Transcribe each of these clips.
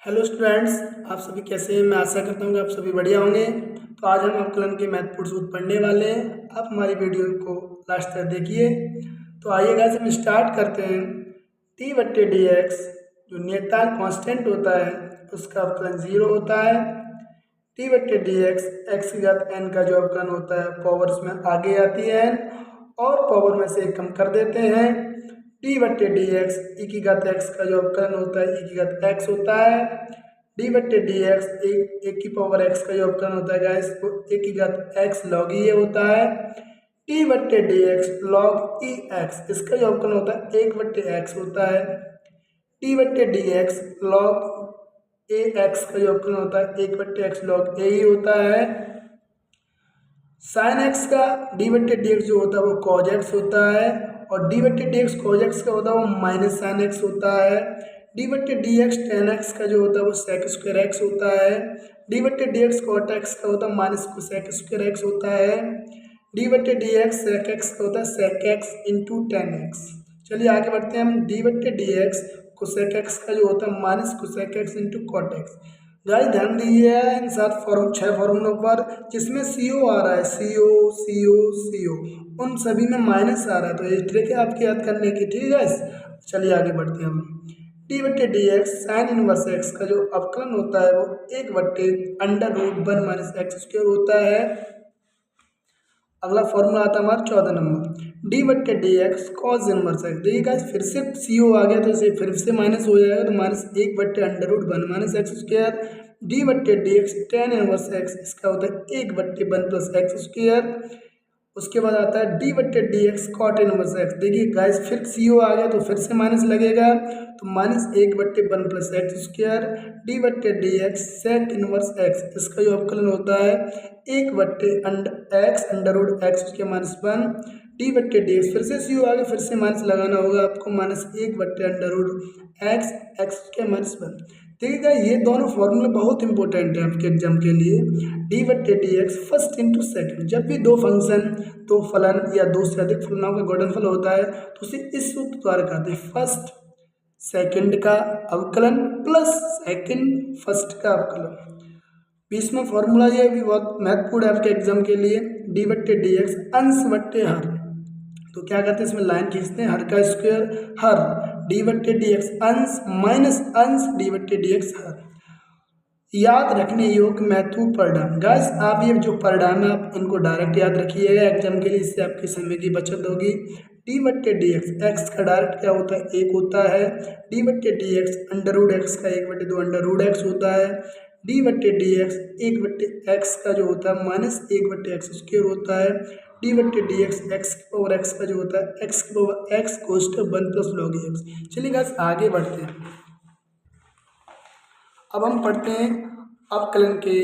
Hello students, आप सभी कैसे हैं। मैं आशा करता हूँ कि आप सभी बढ़िया होंगे। तो आज हम अवकलन के महत्वपूर्ण सूत्र पढ़ने वाले हैं। आप हमारी वीडियो को लास्ट तक देखिए। तो आइए गाइस हम स्टार्ट करते हैं। टी बट्टे डी एक्स जो नियतांक कांस्टेंट होता है उसका अवकलन 0 होता है। टी बट्टे डी एक्स एक्स की घात एन का जो अवकलन होता है पावर्स में आगे आती है एन और पावर में से कम कर देते हैं। डी बट्टे डी एक्स ई की घात एक्स का जो अवकलन होता है ई की घात एक्स होता है। डी बट्टे डी एक्स एक की पावर एक्स का जो अवकलन होता है गाइस वो एक की घात एक्स लॉग ई होता है। टी बट्टे डी एक्स लॉग ई एक्स इसका जो अवकलन होता है एक बट्टे एक्स होता है। टी बट्टे डी एक्स लॉग ए एक्स का जो अवकलन होता है एक बट्टे एक्स लॉग ए ही होता है। साइन एक्स का डी बट्टे डी एक्स जो होता है वो कॉज एक्स होता है और डी बट्टे डी एक्स कॉज एक्स का होता है वो माइनस साइन एक्स होता है। डी बट्टे डी एक्स टेन एक्स का जो होता है वो सेक स्क्वायर एक्स होता है। डी बट्टे डी एक्स कॉट एक्स का होता है माइनस सेक स्क्वायर एक्स होता है। डी बट्टे डी एक्स सेक एक्स का होता है sec x into tan x. चलिए आगे बढ़ते हैं हम। डी बट्टे डी एक्स कोसेक एक्स का जो होता है minus cosec x into cot x. Guys ध्यान दीजिए इन 6 फॉर्मूलों पर जिसमें CO आ रहा है, CO उन सभी में माइनस आ रहा है। तो ये ट्रिक है आपकी याद करने की, ठीक है। चलिए आगे बढ़ते हैं हम। डी बट्टे d x sine inverse x का जो अवकलन होता है वो एक बट्टे under root 1 minus x square होता है। अगला फॉर्मूला आता है हमारा 14 नंबर। डी बट्टे d x cos inverse x. देखिए गाइस फिर से CO आ गया तो इसे फिर से माइनस हो जाएगा तो माइनस एक बट्टे under root 1 minus x square. D बट्टे d x tan inverse x इसका होता है एक बट्टे 1 प्लस एक्स स्क्वायर। उसके बाद आता है डी बट्टे d x cot inverse x. देखिए गाइस फिर CO आ गया तो फिर से माइनस लगेगा तो माइनस एक बट्टे 1 प्लस एक्स स्क्वायर। डी बट्टे d x sec inverse x इसका जो अवकलन होता है एक बट्टे एक्स अंडर रूट एक्स उसके माइनस 1। डी बट्टे डी एक्स फिर से CO आ गया फिर से माइनस लगाना होगा आपको माइनस एक बट्टे अंडर रूट एक्स एक्स के माइनस 1। देखिएगा ये दोनों फॉर्मूले बहुत इंपॉर्टेंट है आपके एग्जाम के लिए। डी बट्टे d x first into second. जब भी दो फंक्शन दो फलन या दो से अधिक फलनों का गुणनफल होता है तो उसे इस सूत्र द्वारा कहते हैं फर्स्ट सेकंड का अवकलन प्लस सेकंड फर्स्ट का अवकलन। 20वां फॉर्मूला ये भी बहुत महत्वपूर्ण है आपके एग्जाम के लिए। डी बट्टे डी एक्स अंश बट्टे हर। तो क्या करते हैं इसमें लाइन खींचते हैं हर का स्क्वायर हर डी बट्टे डी एक्स अंश माइनस अंश डी बट्टे डी एक्स हर। याद रखने योग्य महत्वपूर्ण परिणाम। गाइस आप ये जो परिणाम है आप इनको डायरेक्ट याद रखिएगा एग्जाम के लिए, इससे आपके समय की बचत होगी। डी बट्टे डी एक्स एक्स का डायरेक्ट क्या होता है एक होता है। डी बट्टे d x under root x का एक बट्टे 2 अंडर रूट एक्स होता है। डी बट्टे डी एक्स एक बट्टे एक्स का जो होता है माइनस एक बट्टे एक्स स्क्वायर होता है। डी बट्टे डी एक्स एक्स की पावर एक्स का जो होता है एक्स की पावर एक्स कोष्ट 1 प्लस लॉग एक्स। चलिए गाइस आगे बढ़ते हैं। अब हम पढ़ते हैं अवकलन के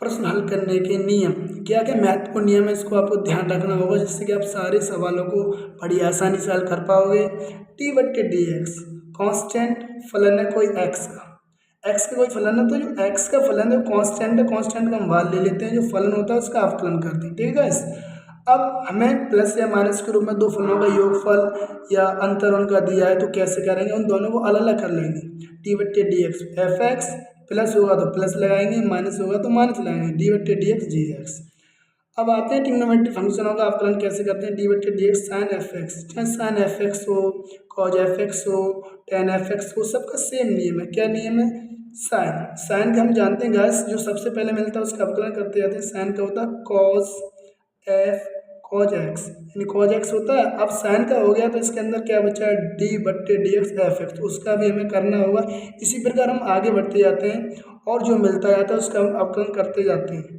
प्रश्न हल करने के नियम। क्या क्या महत्वपूर्ण नियम है इसको आपको ध्यान रखना होगा जिससे कि आप सारे सवालों को बड़ी आसानी से हल कर पाओगे। टी बट्टे डी एक्स कॉन्स्टेंट फलन है कोई एक्स का कोई फलन है तो जो एक्स का फलन है कांस्टेंट है, कांस्टेंट का हम मान ले लेते हैं, जो फलन होता है उसका अवकलन करते हैं, ठीक है। अब हमें प्लस या माइनस के रूप में दो फलनों का योगफल या अंतर उनका दिया है तो कैसे करेंगे, उन दोनों को अलग अलग कर लेंगे। टी बट्टे d x f x plus होगा तो प्लस लगाएंगे माइनस होगा तो माइनस लगाएंगे डी बट्टे डी एक्स जी एक्स। अब आते हैं ट्रिग्नोमेट्रिक फंक्शनों का अवकलन कैसे करते हैं। डी बट्टे d x sine f x, चाहे साइन एफ एक्स हो कॉज एफ एक्स हो टेन एफ एक्स हो सबका सेम नियम है। क्या नियम है, साइन का हम जानते हैं गाइस जो सबसे पहले मिलता है उसका अवकलन करते जाते हैं। साइन का होता है कॉस एफ कॉज एक्स यानी कॉज एक्स होता है। अब साइन का हो गया तो इसके अंदर क्या बचा है डी बट्टे डी एक्स एफ एक्स, तो उसका भी हमें करना होगा। इसी प्रकार हम आगे बढ़ते जाते हैं और जो मिलता जाता है उसका हम अवकलन करते जाते हैं।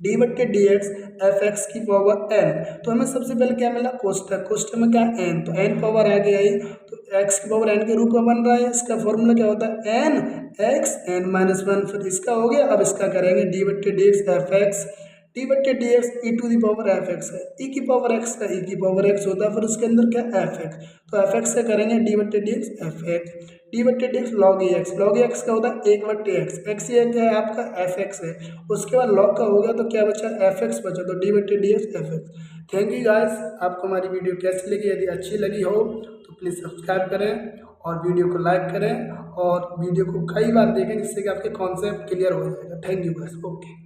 डी बट्टे डी एक्स एफ एक्स की पावर एन, तो हमें सबसे पहले क्या मिला कोष्टक, कोष्टक में क्या एन, तो एन पावर आ गया ही तो एक्स की पावर एन के रूप में बन रहा है। इसका फॉर्मूला क्या होता है एन एक्स एन माइनस 1। फिर इसका हो गया, अब इसका करेंगे डी बट्टे d x f x. D बट्टे d x e to the power f x है, ई की पावर एक्स का ई की पावर एक्स होता है, फिर उसके अंदर क्या एफ एक्स, तो एफ एक्स से करेंगे डी बट्टे d x f x. D बट्टे डी एक्स लॉग ई एक्स, लॉग ई एक्स का होता है एक बट्टे एक्स, एक्स ये क्या है आपका एफ एक्स है। उसके बाद लॉग का हो गया तो क्या बचा एफ एक्स बचा, तो डी बट्टे d x f x. Thank you guys, आपको हमारी वीडियो कैसी लगी, यदि अच्छी लगी हो तो प्लीज़ सब्सक्राइब करें और वीडियो को लाइक करें और वीडियो को कई बार देखें जिससे कि आपके कॉन्सेप्ट क्लियर हो जाएगा। थैंक यू बस, ओके।